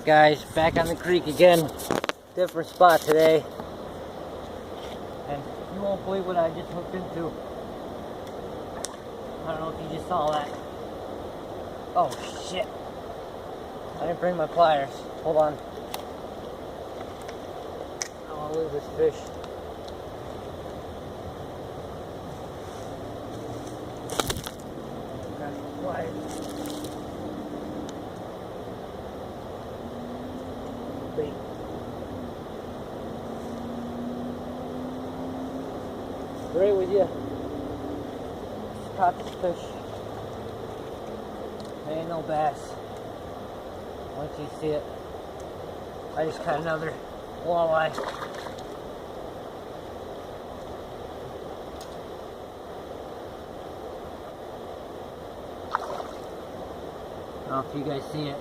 Guys, back on the creek again. Different spot today. And you won't believe what I just hooked into. I don't know if you just saw that. Oh shit. I didn't bring my pliers. Hold on. I don't want to lose this fish. Grab some pliers. Bait. Great with you. Just caught this fish. There ain't no bass. Once you see it, I just caught another walleye. I don't know if you guys see it.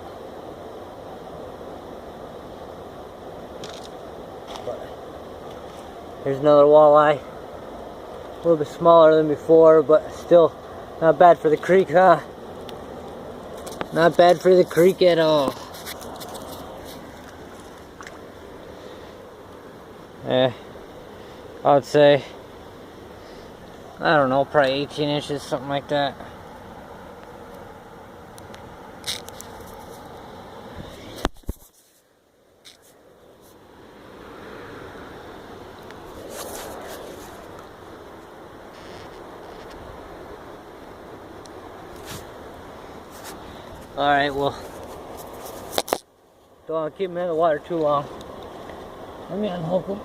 But here's another walleye. A little bit smaller than before, but still not bad for the creek, huh? Not bad for the creek at all. I would say, I don't know, probably 18 inches, something like that. Alright, well, don't want to keep them in the water too long. Let me unhook them.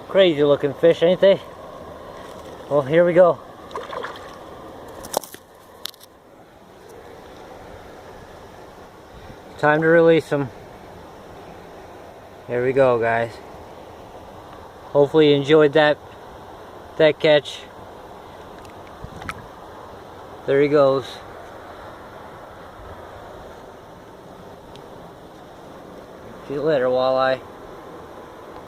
Crazy looking fish, ain't they? Well, here we go. Time to release them. Here we go, guys. Hopefully you enjoyed that catch. There he goes. See you later, walleye.